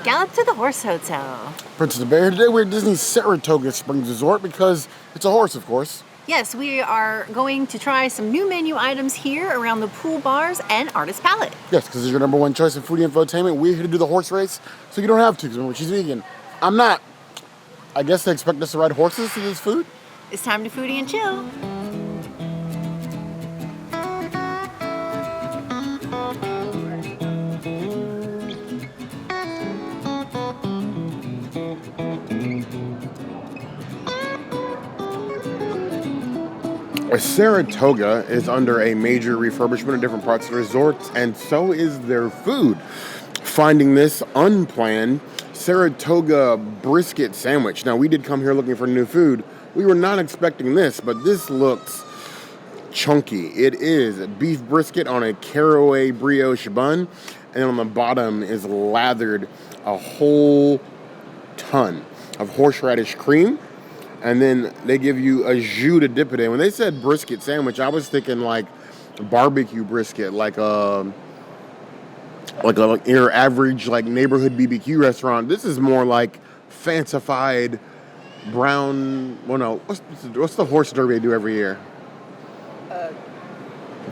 gallop to the Horse Hotel. Princess of Bear, today we're at Disney's Saratoga Springs Resort because it's a horse, of course. Yes, we are going to try some new menu items here around the pool bars and Artist Palette. Yes, because it's your number one choice in foodie infotainment. We're here to do the horse race, so you don't have to, because remember, she's vegan. I'm not. I guess they expect us to ride horses to this food? It's time to foodie and chill. Saratoga is under a major refurbishment in different parts of the resort, and so is their food. Finding this unplanned Saratoga brisket sandwich. Now, we did come here looking for new food. We were not expecting this, but this looks chunky. It is beef brisket on a Caraway Brioche Bun, and on the bottom is lathered a whole ton of horseradish cream. And then they give you a jus to dip it in. When they said brisket sandwich, I was thinking like barbecue brisket, like your average like neighborhood BBQ restaurant. This is more like fancified brown. Well, no, what's the horse derby they do every year?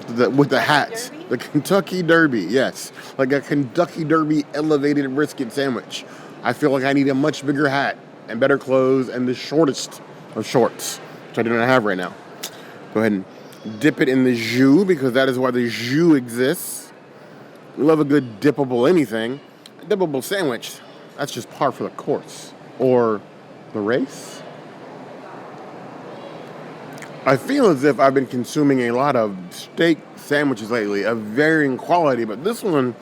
With the hats, Derby? The Kentucky Derby. Yes, like a Kentucky Derby elevated brisket sandwich. I feel like I need a much bigger hat and better clothes and the shortest of shorts, which I do not have right now. Go ahead and dip it in the jus, because that is why the jus exists. We love a good dippable anything. A dippable sandwich, that's just par for the course. Or the race. I feel as if I've been consuming a lot of steak sandwiches lately, of varying quality, but this one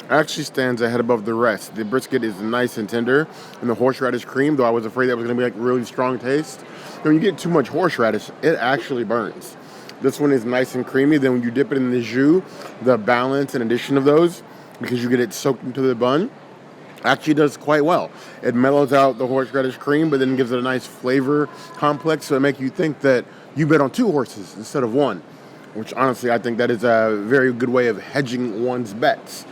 actually stands ahead above the rest. The brisket is nice and tender, and the horseradish cream, though I was afraid that was going to be like really strong taste. When you get too much horseradish, it actually burns. This one is nice and creamy. Then when you dip it in the jus, the balance and addition of those, because you get it soaked into the bun, actually does quite well. It mellows out the horseradish cream, but then gives it a nice flavor complex, so it makes you think that you bet on two horses instead of one, which honestly I think that is a very good way of hedging one's bets.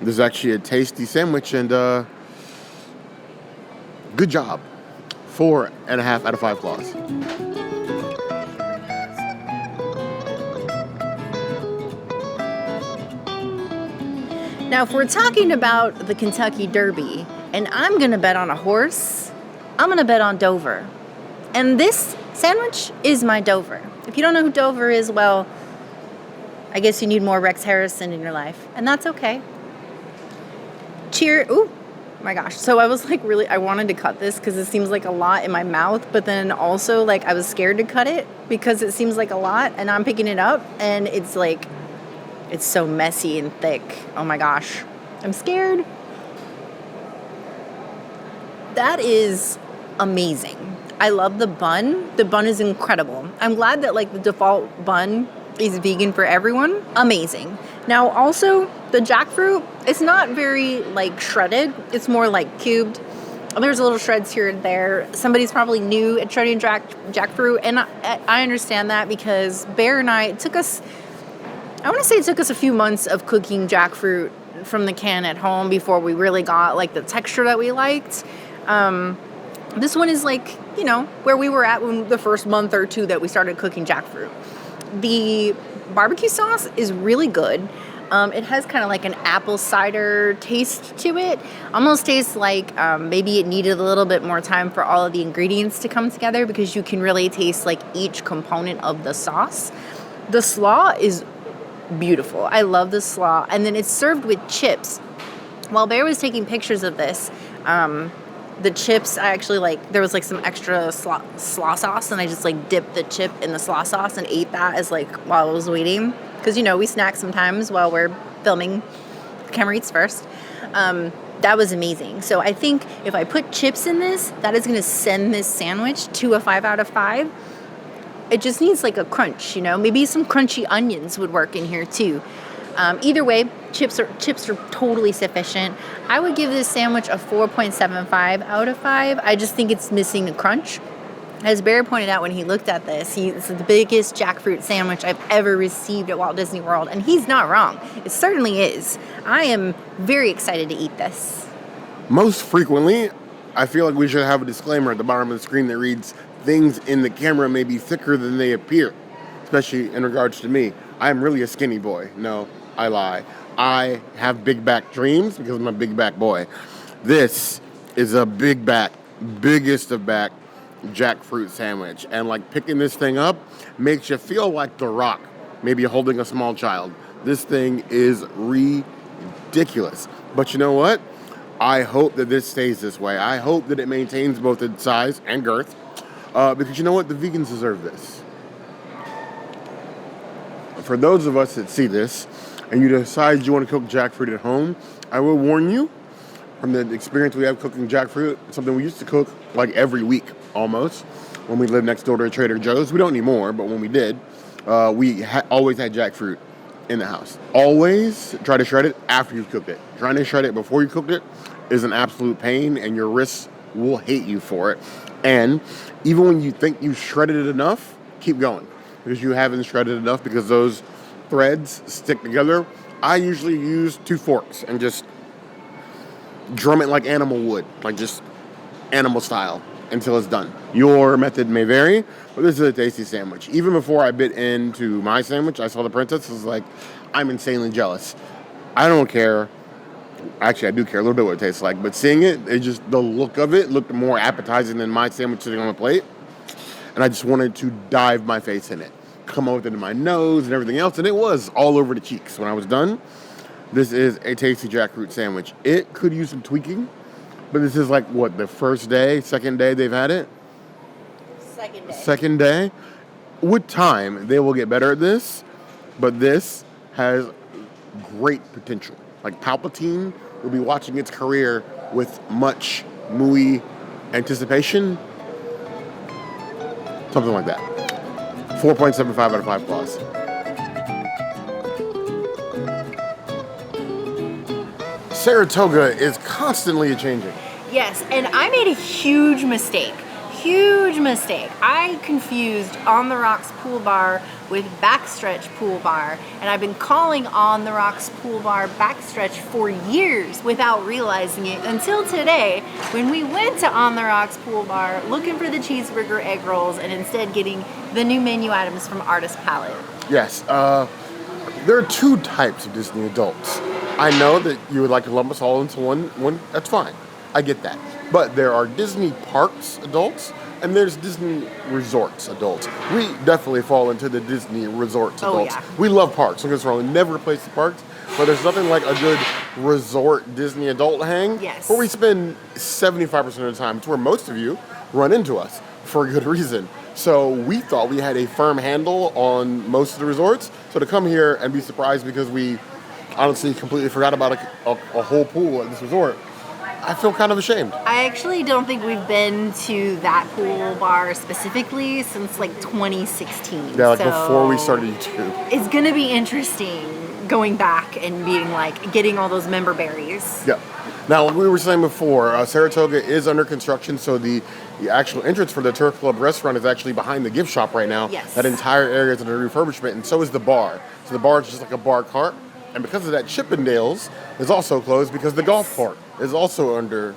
This is actually a tasty sandwich, and good job. 4.5 out of 5 claws. Now, if we're talking about the Kentucky Derby, and I'm going to bet on a horse, I'm going to bet on Dover. And this sandwich is my Dover. If you don't know who Dover is, well, I guess you need more Rex Harrison in your life, and that's okay. Ooh, my gosh. So I was like, I wanted to cut this because it seems like a lot in my mouth, but then also like I was scared to cut it because it seems like a lot, and I'm picking it up and it's like, it's so messy and thick. Oh my gosh. I'm scared. That is amazing. I love the bun. The bun is incredible. I'm glad that like the default bun is vegan for everyone. Amazing. Now also the jackfruit, it's not very like shredded. It's more like cubed. There's little shreds here and there. Somebody's probably new at shredding jackfruit, and I understand that because Bear and I took us a few months of cooking jackfruit from the can at home before we really got like the texture that we liked. This one is like, where we were at when the first month or two that we started cooking jackfruit. The barbecue sauce is really good. It has kind of like an apple cider taste to it. Almost tastes like maybe it needed a little bit more time for all of the ingredients to come together, because you can really taste like each component of the sauce. The slaw is beautiful. I love the slaw. And then it's served with chips. While Bear was taking pictures of this, the chips, I actually there was like some extra slaw sauce, and I just like dipped the chip in the slaw sauce and ate that as like while I was waiting. Because, we snack sometimes while we're filming. The camera eats first. That was amazing. So I think if I put chips in this, that is going to send this sandwich to a 5 out of 5. It just needs like a crunch, Maybe some crunchy onions would work in here too. Either way, chips are totally sufficient. I would give this sandwich a 4.75 out of 5. I just think it's missing the crunch. As Bear pointed out when he looked at this, it's the biggest jackfruit sandwich I've ever received at Walt Disney World, and he's not wrong. It certainly is. I am very excited to eat this. Most frequently, I feel like we should have a disclaimer at the bottom of the screen that reads, things in the camera may be thicker than they appear, especially in regards to me. I am really a skinny boy. No, I lie. I have big back dreams because I'm a big back boy. This is a big back, biggest of back jackfruit sandwich. And like picking this thing up makes you feel like The Rock, maybe holding a small child. This thing is ridiculous. But you know what? I hope that this stays this way. I hope that it maintains both its size and girth. Because you know what? The vegans deserve this. For those of us that see this and you decide you want to cook jackfruit at home, I will warn you from the experience we have cooking jackfruit, something we used to cook like every week almost when we lived next door to Trader Joe's. We don't anymore, but when we did, we always had jackfruit in the house. Always try to shred it after you've cooked it. Trying to shred it before you cooked it is an absolute pain, and your wrists will hate you for it. And even when you think you've shredded it enough, keep going, because you haven't shredded enough, because those threads stick together. I usually use 2 forks and just drum it like animal would, like just animal style, until it's done. Your method may vary, but this is a tasty sandwich. Even before I bit into my sandwich, I saw the princess, was like, I'm insanely jealous. I don't care. Actually, I do care a little bit what it tastes like, but seeing it, the look of it looked more appetizing than my sandwich sitting on the plate. And I just wanted to dive my face in it, come out with it in my nose and everything else, and it was all over the cheeks when I was done. This is a tasty jackfruit sandwich. It could use some tweaking, but this is like, what, the first day, second day they've had it? Second day. With time, they will get better at this, but this has great potential. Like Palpatine will be watching its career with much mooey anticipation. Something like that. 4.75 out of 5 claws. Saratoga is constantly changing. Yes, and I made a huge mistake. I confused On the Rocks Pool Bar with Backstretch Pool Bar, and I've been calling On the Rocks Pool Bar Backstretch for years without realizing it until today when we went to On the Rocks Pool Bar looking for the cheeseburger egg rolls and instead getting the new menu items from Artist Palette. Yes, there are 2 types of Disney adults. I know that you would like to lump us all into one. That's fine. I get that. But there are Disney Parks adults, and there's Disney Resorts adults. We definitely fall into the Disney Resorts adults. Yeah. We love parks. Don't get us wrong. We never replace the parks, but there's nothing like a good resort Disney adult hang. Yes. Where we spend 75% of the time. It's where most of you run into us for a good reason. So we thought we had a firm handle on most of the resorts. So to come here and be surprised because we honestly completely forgot about a whole pool at this resort, I feel kind of ashamed. I actually don't think we've been to that pool bar specifically since like 2016. Yeah, like before we started YouTube. It's gonna be interesting going back and being like, getting all those member berries. Yeah. Now, like we were saying before, Saratoga is under construction, so the actual entrance for the Turf Club restaurant is actually behind the gift shop right now. Yes. That entire area is under refurbishment, and so is the bar. So the bar is just like a bar cart. And because of that, Chippendales is also closed because the golf course is also under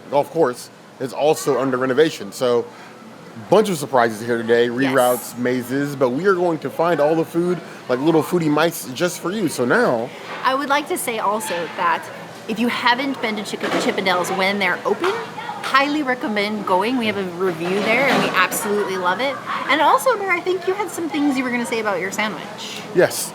renovation. So bunch of surprises here today, reroutes, mazes, but we are going to find all the food, like little foodie mice, just for you. So now, I would like to say also that if you haven't been to Chippendales when they're open, highly recommend going. We have a review there and we absolutely love it. And also, Bear, I think you had some things you were going to say about your sandwich. yes,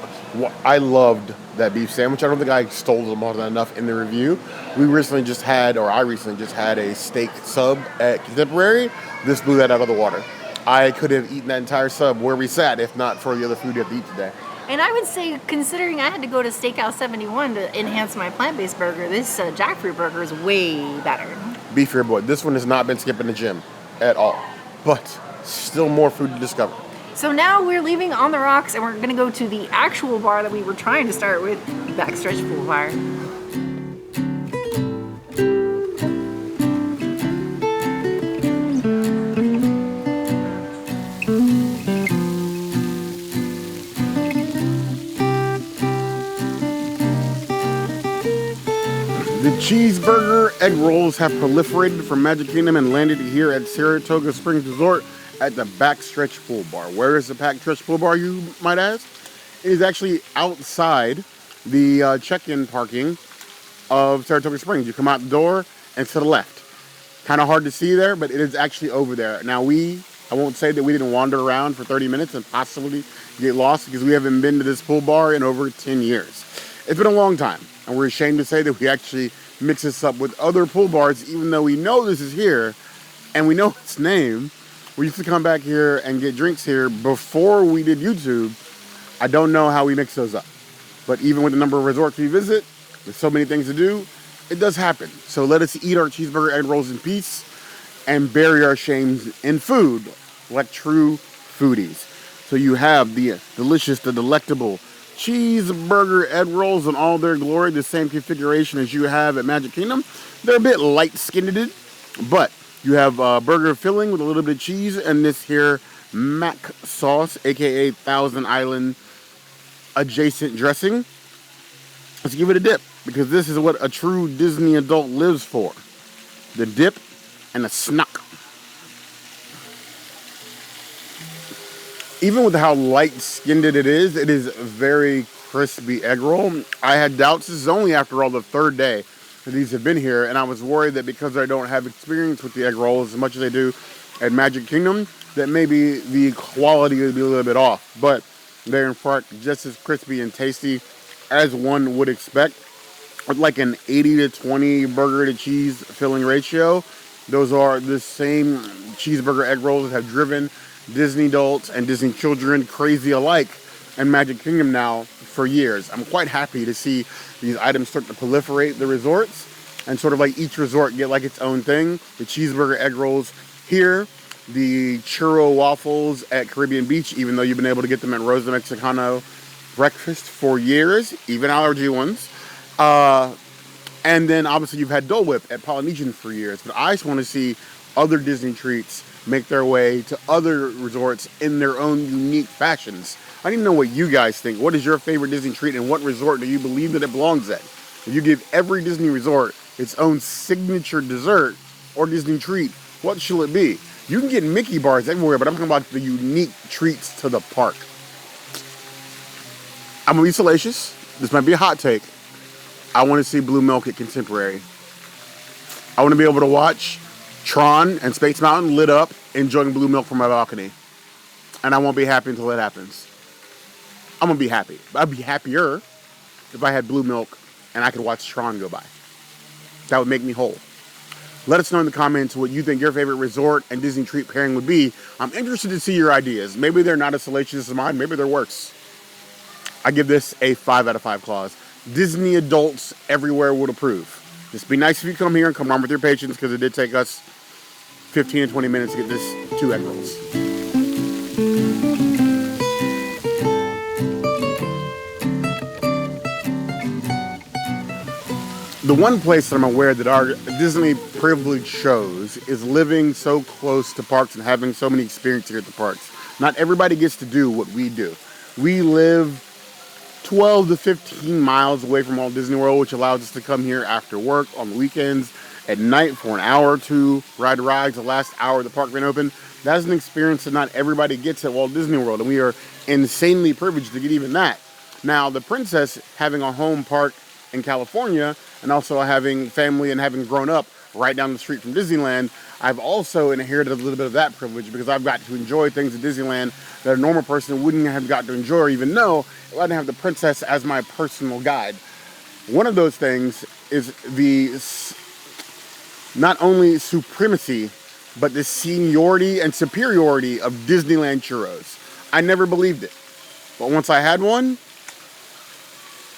I loved that beef sandwich. I don't think I extolled them more than enough in the review. I recently just had a steak sub at Contemporary. This blew that out of the water. I could have eaten that entire sub where we sat if not for the other food you have to eat today. And I would say, considering I had to go to Steakhouse 71 to enhance my plant-based burger, this jackfruit burger is way better. Be fair, boy. This one has not been skipping the gym at all. But still more food to discover. So now we're leaving On the Rocks and we're going to go to the actual bar that we were trying to start with, Backstretch Pool Bar. The Cheeseburger egg rolls have proliferated from Magic Kingdom and landed here at Saratoga Springs Resort at the Backstretch Pool Bar. Where is the Backstretch Pool Bar, you might ask? It is actually outside the check-in parking of Saratoga Springs. You come out the door and to the left. Kind of hard to see there, but it is actually over there. Now I won't say that we didn't wander around for 30 minutes and possibly get lost because we haven't been to this pool bar in over 10 years. It's been a long time, and we're ashamed to say that we actually mix this up with other pool bars, even though we know this is here and we know its name. We used to come back here and get drinks here before we did YouTube. I don't know how we mix those up. But even with the number of resorts we visit, with so many things to do, it does happen. So let us eat our cheeseburger egg rolls in peace and bury our shames in food like true foodies. So you have the delicious, the delectable cheeseburger egg rolls in all their glory, the same configuration as you have at Magic Kingdom. They're a bit light-skinned, but you have burger filling with a little bit of cheese and this here mac sauce, aka Thousand Island adjacent dressing. Let's give it a dip, because this is what a true Disney adult lives for. The dip and a snack. Even with how light-skinned it is a very crispy egg roll. I had doubts. This is only after all the third day that these have been here, and I was worried that because I don't have experience with the egg rolls as much as I do at Magic Kingdom, that maybe the quality would be a little bit off. But they're in fact just as crispy and tasty as one would expect. With like an 80 to 20 burger to cheese filling ratio. Those are the same cheeseburger egg rolls that have driven Disney adults and Disney children crazy alike in Magic Kingdom now for years. I'm quite happy to see these items start to proliferate the resorts and sort of like each resort get like its own thing. The cheeseburger egg rolls here, the churro waffles at Caribbean Beach, even though you've been able to get them at Rosa Mexicano breakfast for years, even allergy ones. And then obviously you've had Dole Whip at Polynesian for years, but I just want to see other Disney treats make their way to other resorts in their own unique fashions. I need to know what you guys think. What is your favorite Disney treat and what resort do you believe that it belongs at? If you give every Disney resort its own signature dessert or Disney treat, what shall it be? You can get Mickey bars everywhere, but I'm talking about the unique treats to the park. I'm going to be salacious. This might be a hot take. I want to see Blue Milk at Contemporary. I want to be able to watch Tron and Space Mountain lit up, enjoying Blue Milk from my balcony. And I won't be happy until it happens. I'm going to be happy. I'd be happier if I had Blue Milk and I could watch Tron go by. That would make me whole. Let us know in the comments what you think your favorite resort and Disney treat pairing would be. I'm interested to see your ideas. Maybe they're not as salacious as mine. Maybe they're worse. I give this a 5 out of 5 claws. Disney adults everywhere would approve. Just be nice if you come here and come on with your patience, because it did take us 15 to 20 minutes to get this 2 egg rolls. The one place that I'm aware that our Disney privilege shows is living so close to parks and having so many experiences here at the parks. Not everybody gets to do what we do. We live 12 to 15 miles away from Walt Disney World, which allows us to come here after work, on the weekends, at night for an hour or two, ride rides, the last hour of the park being open. That's an experience that not everybody gets at Walt Disney World, and we are insanely privileged to get even that. Now, the Princess having a home park in California, and also having family and having grown up right down the street from Disneyland, I've also inherited a little bit of that privilege, because I've got to enjoy things at Disneyland that a normal person wouldn't have got to enjoy, or even know I didn't have the Princess as my personal guide. One of those things is the not only supremacy, but the seniority and superiority of Disneyland churros. I never believed it, but once I had one,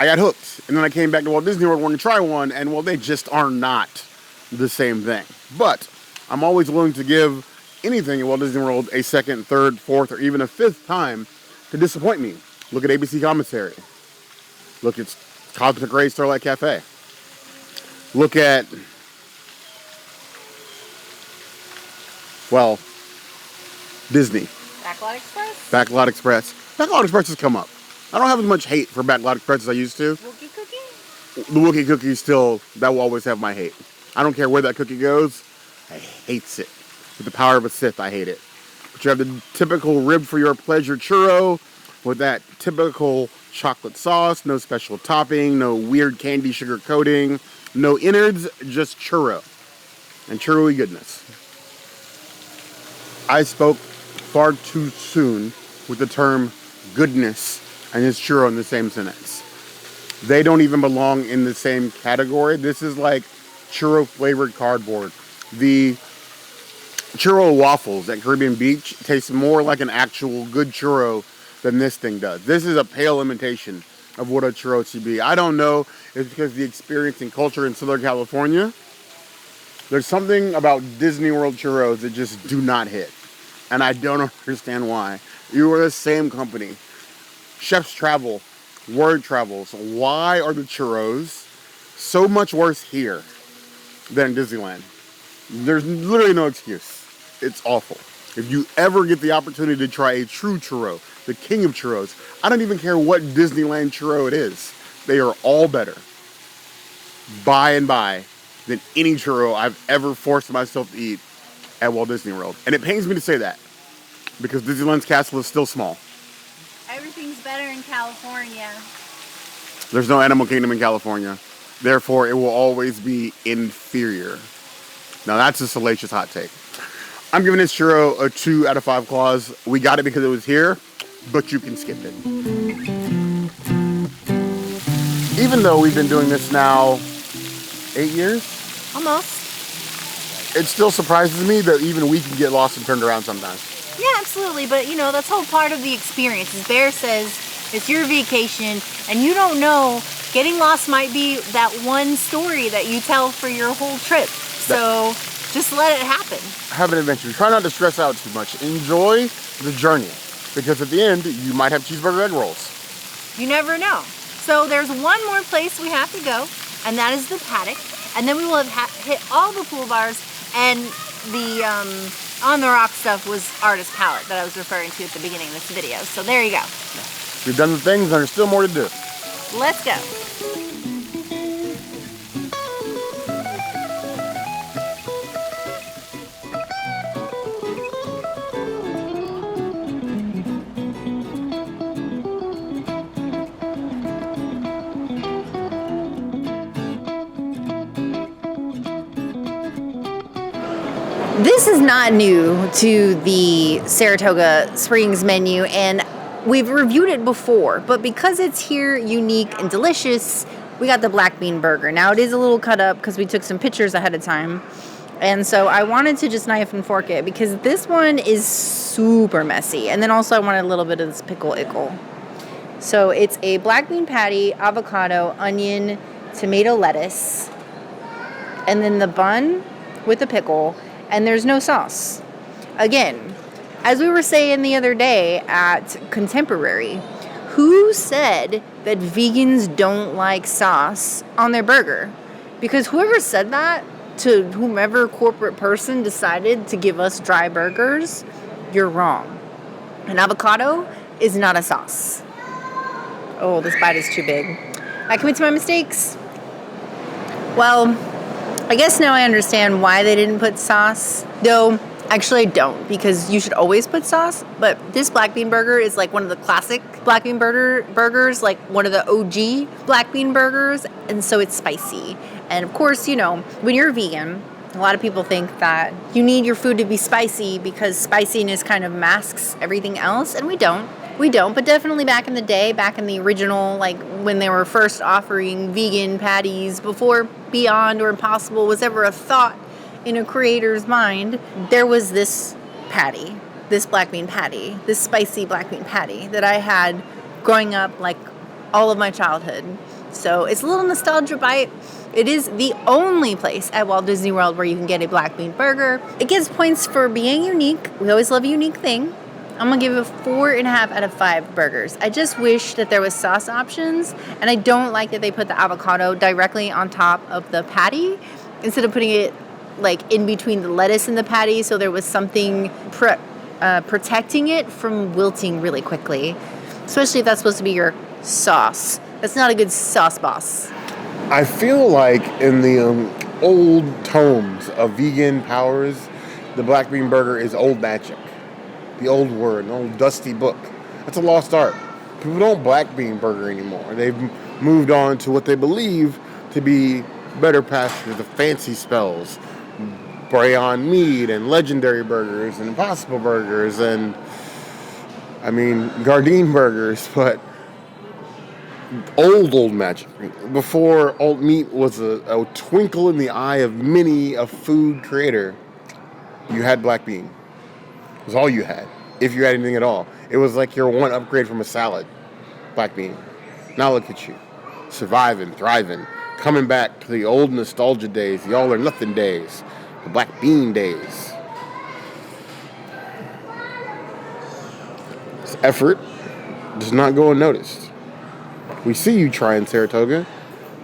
I got hooked. And then I came back to Walt Disney World wanting to try one, and well, they just are not the same thing. But I'm always willing to give anything at Walt Disney World a second, third, fourth, or even a fifth time to disappoint me. Look at ABC Commissary. Look at Cosmic Ray Starlight Cafe. Look at, well, Disney. Backlot Express? Backlot Express. Backlot Express has come up. I don't have as much hate for Backlot Express as I used to. Wookie Cookie? the Wookiee cookie still, that will always have my hate. I don't care where that cookie goes. I hates it. With the power of a Sith, I hate it. But you have the typical rib for your pleasure churro with that typical chocolate sauce, no special topping, no weird candy sugar coating, no innards, just churro. And churro-y goodness. I spoke far too soon with the term goodness and his churro in the same sentence. They don't even belong in the same category. This is like churro flavored cardboard. The churro waffles at Caribbean Beach taste more like an actual good churro than this thing does. This is a pale imitation of what a churro should be. I don't know if it's because of the experience and culture in Southern California. There's something about Disney World churros that just do not hit. And I don't understand why. You are the same company. Chefs travel, word travels. Why are the churros so much worse here than Disneyland? There's literally no excuse. It's awful. If you ever get the opportunity to try a true churro, the king of churros, I don't even care what Disneyland churro it is. They are all better by and by than any churro I've ever forced myself to eat at Walt Disney World. And it pains me to say that because Disneyland's castle is still small. Everything's better in California. There's no Animal Kingdom in California. Therefore, it will always be inferior. Now, that's a salacious hot take. I'm giving this churro a 2 out of 5 claws. We got it because it was here, but you can skip it. Even though we've been doing this now 8 years? Almost. It still surprises me that even we can get lost and turned around sometimes. Yeah, absolutely. But, you know, that's whole part of the experience. As Bear says, it's your vacation, and you don't know, getting lost might be that one story that you tell for your whole trip. So just let it happen. Have an adventure. Try not to stress out too much. Enjoy the journey. Because at the end, you might have cheeseburger egg rolls. You never know. So there's one more place we have to go, and that is the Paddock. And then we will have hit all the pool bars, and the on the rock stuff was Artist Palette that I was referring to at the beginning of this video. So there you go. We've done the things, and there's still more to do. Let's go. This is not new to the Saratoga Springs menu, and we've reviewed it before, but because it's here, unique and delicious, we got the black bean burger. Now, it is a little cut up because we took some pictures ahead of time, and so I wanted to just knife and fork it because this one is super messy, and then also I wanted a little bit of this pickle ickle. So it's a black bean patty, avocado, onion, tomato, lettuce, and then the bun with the pickle, and there's no sauce. Again, as we were saying the other day at Contemporary, who said that vegans don't like sauce on their burger? Because whoever said that to whomever corporate person decided to give us dry burgers, you're wrong. An avocado is not a sauce. Oh, this bite is too big. I commit to my mistakes. Well, I guess now I understand why they didn't put sauce. Though, actually I don't, because you should always put sauce. But this black bean burger is like one of the classic black bean burgers, like one of the OG black bean burgers. And so it's spicy. And of course, you know, when you're vegan, a lot of people think that you need your food to be spicy because spiciness kind of masks everything else. And we don't. But definitely back in the day, back in the original, like when they were first offering vegan patties, before Beyond or Impossible was ever a thought in a creator's mind, there was this patty, this black bean patty, this spicy black bean patty that I had growing up like all of my childhood. So it's a little nostalgia bite. It is the only place at Walt Disney World where you can get a black bean burger. It gets points for being unique. We always love a unique thing. I'm going to give it 4.5 out of 5 burgers. I just wish that there was sauce options, and I don't like that they put the avocado directly on top of the patty instead of putting it like in between the lettuce and the patty, so there was something protecting it from wilting really quickly, especially if that's supposed to be your sauce. That's not a good sauce boss. I feel like in the old tomes of vegan powers, the black bean burger is old magic. The old word, an old dusty book. That's a lost art. People don't black bean burger anymore. They've moved on to what they believe to be better pastures, the fancy spells. Beyond Meat and Legendary Burgers and Impossible Burgers and, Gardein Burgers, but old magic. Before alt meat was a twinkle in the eye of many a food creator, you had black bean. It was all you had, if you had anything at all. It was like your one upgrade from a salad, black bean. Now look at you, surviving, thriving, coming back to the old nostalgia days, the all or nothing days, the black bean days. This effort does not go unnoticed. We see you trying Saratoga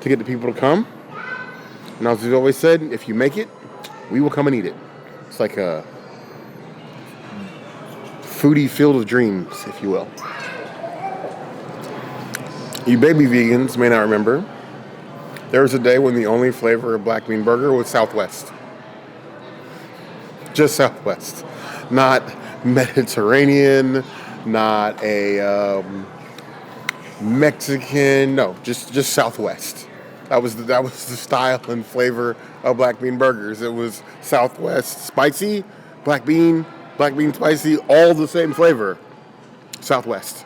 to get the people to come. And as we've always said, if you make it, we will come and eat it. It's like a foodie field of dreams, if you will. You baby vegans may not remember, there was a day when the only flavor of black bean burger was Southwest. Just Southwest. Not Mediterranean, not a Mexican, no, just Southwest. That was the style and flavor of black bean burgers. It was Southwest spicy, black bean spicy, all the same flavor. Southwest.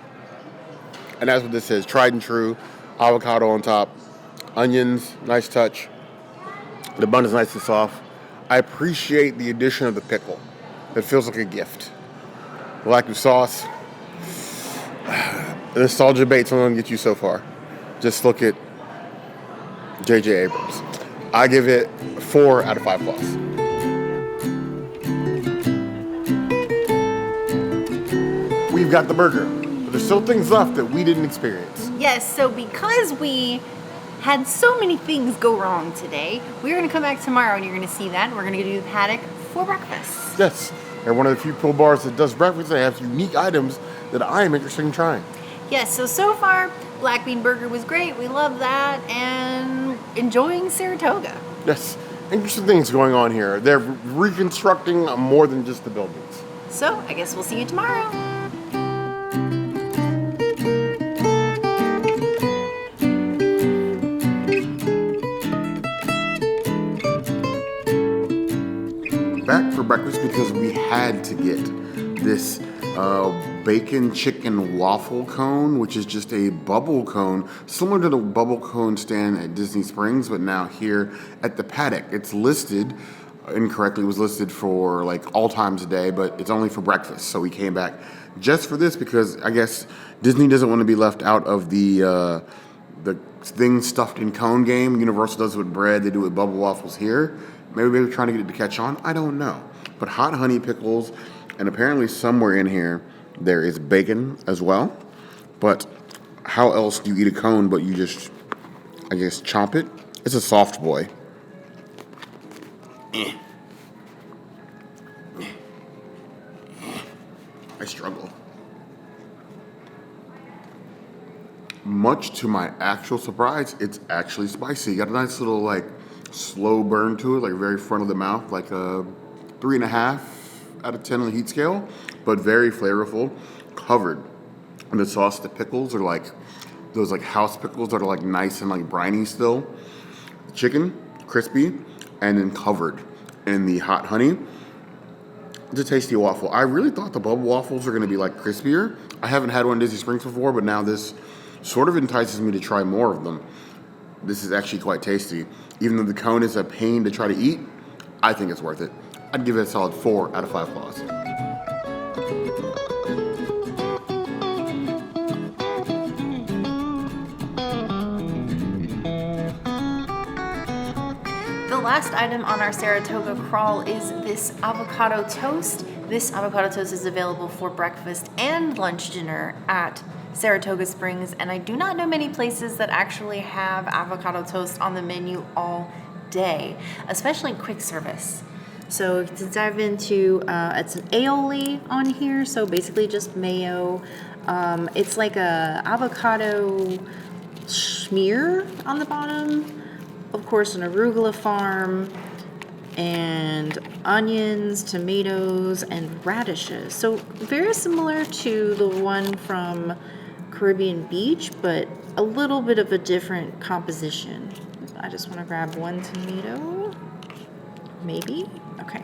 And that's what this is. Tried and true. Avocado on top. Onions, nice touch. The bun is nice and soft. I appreciate the addition of the pickle. It feels like a gift. The lack of sauce. The nostalgia bait's only going to get you so far. Just look at J.J. Abrams. I give it 4 out of 5 plus. We've got the burger, but there's still things left that we didn't experience. Yes, so because we had so many things go wrong today, we're going to come back tomorrow and you're going to see that. We're going to go to the Paddock for breakfast. Yes, they're one of the few pool bars that does breakfast. They have unique items that I am interested in trying. Yes, so far, black bean burger was great. We love that and enjoying Saratoga. Yes, interesting things going on here. They're reconstructing more than just the buildings. So I guess we'll see you tomorrow. Back for breakfast because we had to get this bacon chicken waffle cone, which is just a bubble cone, similar to the bubble cone stand at Disney Springs, but now here at the Paddock. It's listed incorrectly. It was listed for like all times a day, but it's only for breakfast. So we came back just for this because I guess Disney doesn't want to be left out of the thing stuffed in cone game. Universal does it with bread. They do it with bubble waffles here. Maybe they're trying to get it to catch on. I don't know. But hot honey pickles, and apparently somewhere in here there is bacon as well. But how else do you eat a cone but you just, I guess, chomp it? It's a soft boy. I struggle. Much to my actual surprise, it's actually spicy. You got a nice little like slow burn to it, like very front of the mouth, like a 3.5 out of 10 on the heat scale, but very flavorful, covered. And the sauce, the pickles are like those like house pickles that are like nice and like briny still. Chicken, crispy, and then covered in the hot honey. It's a tasty waffle. I really thought the bubble waffles are going to be like crispier. I haven't had one in Disney Springs before, but now this sort of entices me to try more of them. This is actually quite tasty. Even though the cone is a pain to try to eat, I think it's worth it. I'd give it a solid 4 out of 5 claws. The last item on our Saratoga crawl is this avocado toast. This avocado toast is available for breakfast and lunch dinner at Saratoga Springs, and I do not know many places that actually have avocado toast on the menu all day, especially quick service. So to dive into, it's an Aïoli on here, so basically just mayo. It's like a avocado smear on the bottom. of course, an arugula farm, and onions, tomatoes, and radishes. So very similar to the one from Caribbean Beach, but a little bit of a different composition. I just want to grab one tomato, maybe. Okay.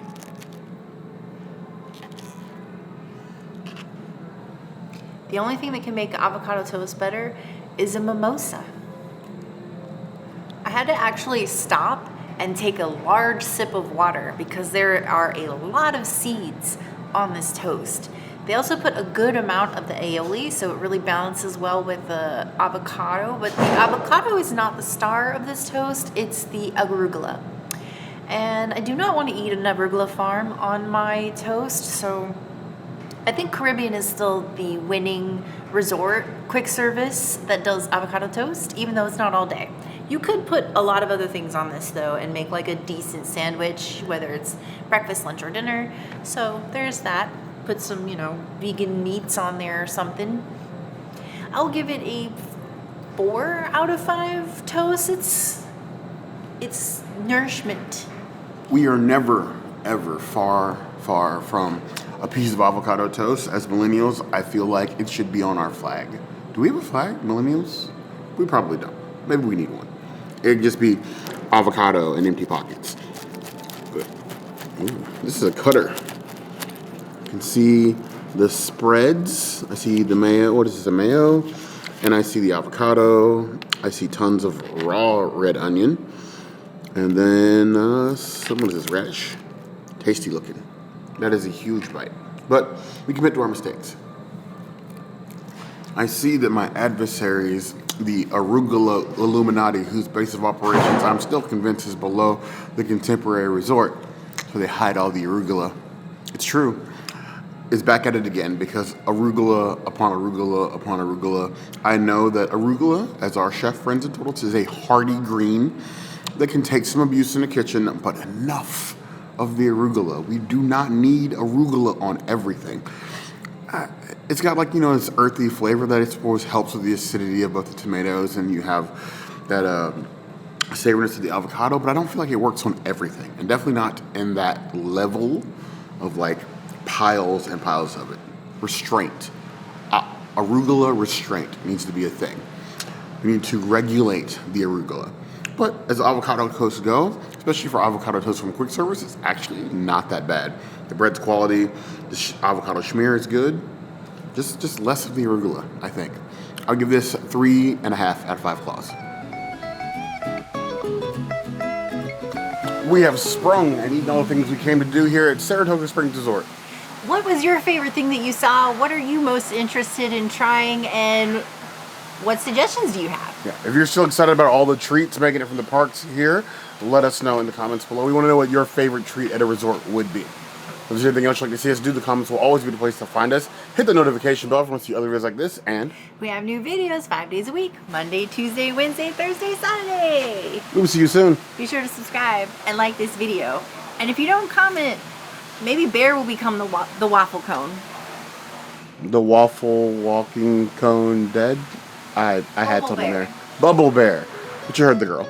The only thing that can make avocado toast better is a mimosa. I had to actually stop and take a large sip of water because there are a lot of seeds on this toast. They also put a good amount of the aioli, so it really balances well with the avocado, but the avocado is not the star of this toast, it's the arugula. And I do not want to eat an arugula farm on my toast, so I think Caribbean is still the winning resort quick service that does avocado toast, even though it's not all day. You could put a lot of other things on this though and make like a decent sandwich, whether it's breakfast, lunch, or dinner. So there's that. Put some, vegan meats on there or something. I'll give it a 4 out of 5 toast. It's nourishment. We are never, ever far from a piece of avocado toast. As millennials, I feel like it should be on our flag. Do we have a flag, millennials? We probably don't. Maybe we need one. It'd just be avocado and empty pockets. Good. Ooh, this is a cutter. You can see the spreads. I see the mayo. What is this, a mayo? And I see the avocado. I see tons of raw red onion. And then, what is this, radish? Tasty looking. That is a huge bite. But we commit to our mistakes. I see that my adversaries, the Arugula Illuminati, whose base of operations I'm still convinced is below the contemporary resort, so they hide all the arugula. It's true. Is back at it again because arugula upon arugula upon arugula. I know that arugula, as our chef friends have told us, is a hardy green that can take some abuse in the kitchen, but enough of the arugula. We do not need arugula on everything. It's got this earthy flavor that I suppose helps with the acidity of both the tomatoes, and you have that savoriness of the avocado, but I don't feel like it works on everything, and definitely not in that level of piles and piles of it. Restraint. Arugula restraint needs to be a thing. We need to regulate the arugula. But as avocado toasts go, especially for avocado toast from quick service, it's actually not that bad. The bread's quality, the avocado schmear is good. Just less of the arugula, I think. I'll give this 3.5 out of 5 claws. We have sprung and eaten all the things we came to do here at Saratoga Springs Resort. What was your favorite thing that you saw? What are you most interested in trying, and what suggestions do you have? Yeah, if you're still excited about all the treats making it from the parks here, let us know in the comments below. We want to know what your favorite treat at a resort would be. If there's anything else you'd like to see us do, the comments will always be the place to find us. Hit the notification bell if you want to see other videos like this, and we have new videos 5 days a week: Monday, Tuesday, Wednesday, Thursday, Saturday. We will see you soon. Be sure to subscribe and like this video. And if you don't comment, maybe Bear will become the waffle cone. The waffle walking cone dead? I had something Bear. there. Bubble Bear. But you heard the girl.